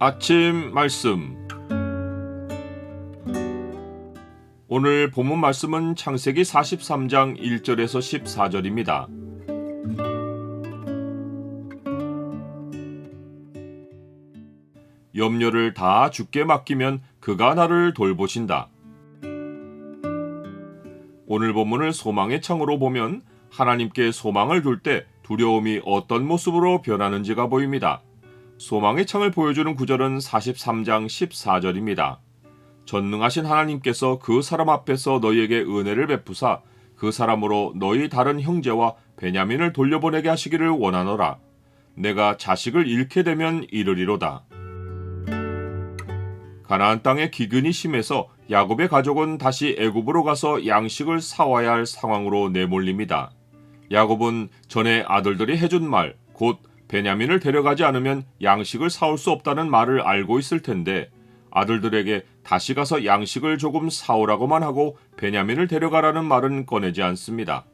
아침 말씀. 오늘 본문 말씀은 창세기 43장 1절에서 14절입니다. 염려를 다 주께 맡기면 그가 나를 돌보신다. 오늘 본문을 소망의 창으로 보면 하나님께 소망을 둘 때 두려움이 어떤 모습으로 변하는지가 보입니다. 소망의 창을 보여주는 구절은 43장 14절입니다. 전능하신 하나님께서 그 사람 앞에서 너희에게 은혜를 베푸사 그 사람으로 너희 다른 형제와 베냐민을 돌려보내게 하시기를 원하노라. 내가 자식을 잃게 되면 이르리로다. 가나안 땅의 기근이 심해서 야곱의 가족은 다시 애굽으로 가서 양식을 사와야 할 상황으로 내몰립니다. 야곱은 전에 아들들이 해준 말, 곧 베냐민을 데려가지 않으면 양식을 사올 수 없다는 말을 알고 있을 텐데 아들들에게 다시 가서 양식을 조금 사오라고만 하고 베냐민을 데려가라는 말은 꺼내지 않습니다.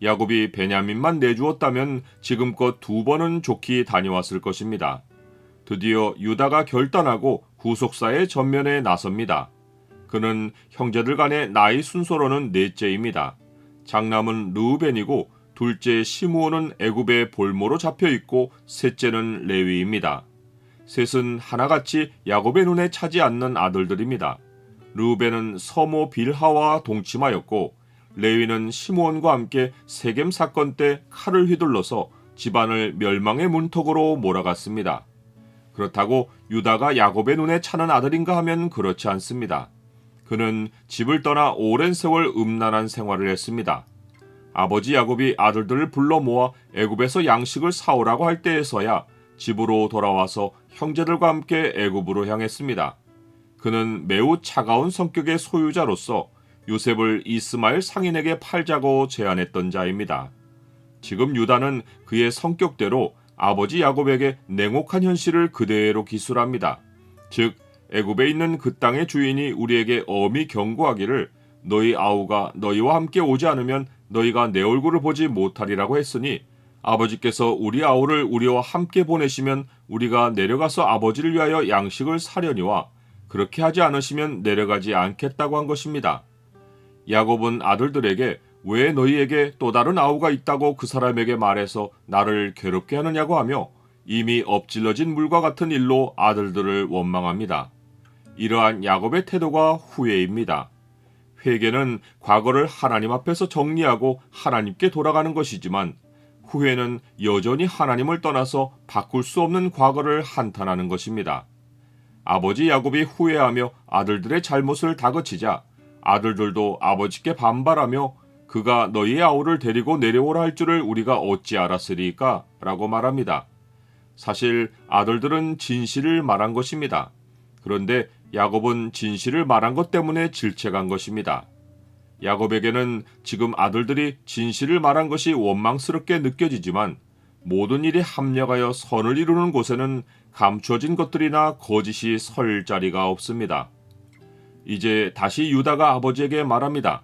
야곱이 베냐민만 내주었다면 지금껏 2번은 좋게 다녀왔을 것입니다. 드디어 유다가 결단하고 구속사의 전면에 나섭니다. 그는 형제들 간의 나이 순서로는 넷째입니다. 장남은 르우벤이고 둘째 시므온은 애굽의 볼모로 잡혀있고 셋째는 레위입니다. 셋은 하나같이 야곱의 눈에 차지 않는 아들들입니다. 르우벤은 서모 빌하와 동침하였고 레위는 시므온과 함께 세겜 사건 때 칼을 휘둘러서 집안을 멸망의 문턱으로 몰아갔습니다. 그렇다고 유다가 야곱의 눈에 차는 아들인가 하면 그렇지 않습니다. 그는 집을 떠나 오랜 세월 음란한 생활을 했습니다. 아버지 야곱이 아들들을 불러 모아 애굽에서 양식을 사오라고 할 때에서야 집으로 돌아와서 형제들과 함께 애굽으로 향했습니다. 그는 매우 차가운 성격의 소유자로서 요셉을 이스마엘 상인에게 팔자고 제안했던 자입니다. 지금 유다는 그의 성격대로 아버지 야곱에게 냉혹한 현실을 그대로 기술합니다. 즉 애굽에 있는 그 땅의 주인이 우리에게 엄히 경고하기를 너희 아우가 너희와 함께 오지 않으면 너희가 내 얼굴을 보지 못하리라고 했으니 아버지께서 우리 아우를 우리와 함께 보내시면 우리가 내려가서 아버지를 위하여 양식을 사려니와 그렇게 하지 않으시면 내려가지 않겠다고 한 것입니다. 야곱은 아들들에게 왜 너희에게 또 다른 아우가 있다고 그 사람에게 말해서 나를 괴롭게 하느냐고 하며 이미 엎질러진 물과 같은 일로 아들들을 원망합니다. 이러한 야곱의 태도가 후회입니다. 회개는 과거를 하나님 앞에서 정리하고 하나님께 돌아가는 것이지만 후회는 여전히 하나님을 떠나서 바꿀 수 없는 과거를 한탄하는 것입니다. 아버지 야곱이 후회하며 아들들의 잘못을 다그치자 아들들도 아버지께 반발하며 그가 너희의 아우를 데리고 내려오라 할 줄을 우리가 어찌 알았으리까? 라고 말합니다. 사실 아들들은 진실을 말한 것입니다. 그런데 야곱은 진실을 말한 것 때문에 질책한 것입니다. 야곱에게는 지금 아들들이 진실을 말한 것이 원망스럽게 느껴지지만 모든 일이 합력하여 선을 이루는 곳에는 감추어진 것들이나 거짓이 설 자리가 없습니다. 이제 다시 유다가 아버지에게 말합니다.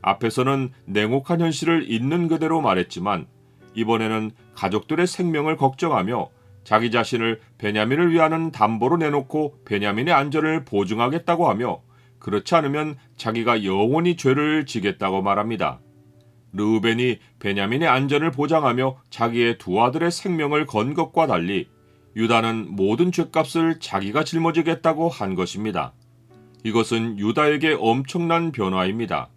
앞에서는 냉혹한 현실을 있는 그대로 말했지만 이번에는 가족들의 생명을 걱정하며 자기 자신을 베냐민을 위하는 담보로 내놓고 베냐민의 안전을 보증하겠다고 하며 그렇지 않으면 자기가 영원히 죄를 지겠다고 말합니다. 르우벤이 베냐민의 안전을 보장하며 자기의 두 아들의 생명을 건 것과 달리 유다는 모든 죄값을 자기가 짊어지겠다고 한 것입니다. 이것은 유다에게 엄청난 변화입니다.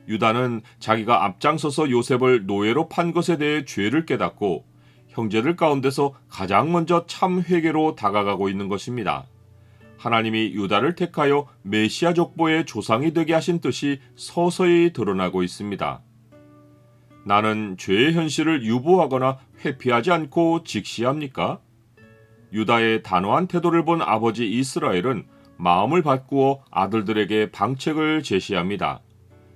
유다는 자기가 앞장서서 요셉을 노예로 판 것에 대해 죄를 깨닫고 형제들 가운데서 가장 먼저 참 회개로 다가가고 있는 것입니다. 하나님이 유다를 택하여 메시아 족보의 조상이 되게 하신 뜻이 서서히 드러나고 있습니다. 나는 죄의 현실을 유보하거나 회피하지 않고 직시합니까? 유다의 단호한 태도를 본 아버지 이스라엘은 마음을 바꾸어 아들들에게 방책을 제시합니다.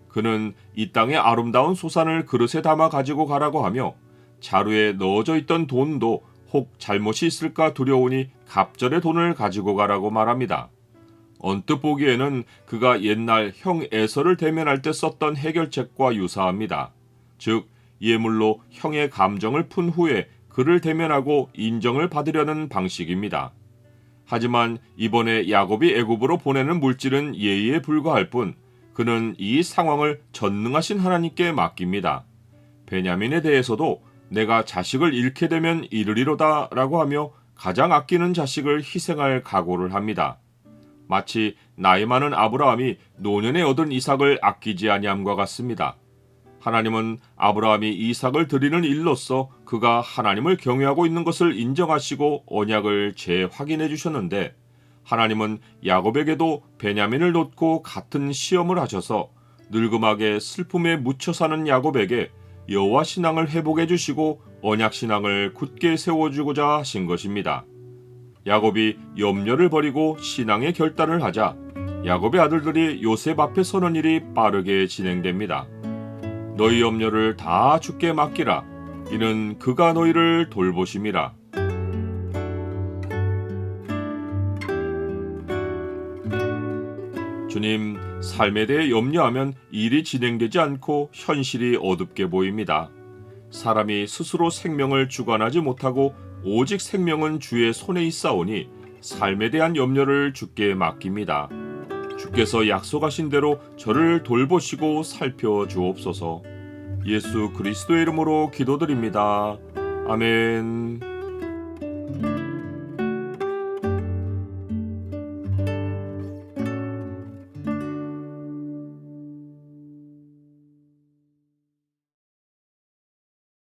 그는 이 땅의 아름다운 소산을 그릇에 담아 가지고 가라고 하며 자루에 넣어져 있던 돈도 혹 잘못이 있을까 두려우니 갑절의 돈을 가지고 가라고 말합니다. 언뜻 보기에는 그가 옛날 형 에서를 대면할 때 썼던 해결책과 유사합니다. 즉 예물로 형의 감정을 푼 후에 그를 대면하고 인정을 받으려는 방식입니다. 하지만 이번에 야곱이 애굽으로 보내는 물질은 예의에 불과할 뿐 그는 이 상황을 전능하신 하나님께 맡깁니다. 베냐민에 대해서도 내가 자식을 잃게 되면 이르리로다 라고 하며 가장 아끼는 자식을 희생할 각오를 합니다. 마치 나이 많은 아브라함이 노년에 얻은 이삭을 아끼지 아니함과 같습니다. 하나님은 아브라함이 이삭을 드리는 일로써 그가 하나님을 경외하고 있는 것을 인정하시고 언약을 재확인해 주셨는데, 하나님은 야곱에게도 베냐민을 놓고 같은 시험을 하셔서 늙음하게 슬픔에 묻혀 사는 야곱에게 여호와 신앙을 회복해 주시고 언약 신앙을 굳게 세워주고자 하신 것입니다. 야곱이 염려를 버리고 신앙의 결단을 하자 야곱의 아들들이 요셉 앞에 서는 일이 빠르게 진행됩니다. 너희 염려를 다 주께 맡기라. 이는 그가 너희를 돌보심이라. 주님, 삶에 대해 염려하면 일이 진행되지 않고 현실이 어둡게 보입니다. 사람이 스스로 생명을 주관하지 못하고 오직 생명은 주의 손에 있사오니 삶에 대한 염려를 주께 맡깁니다. 주께서 약속하신 대로 저를 돌보시고 살펴주옵소서. 예수 그리스도의 이름으로 기도드립니다. 아멘.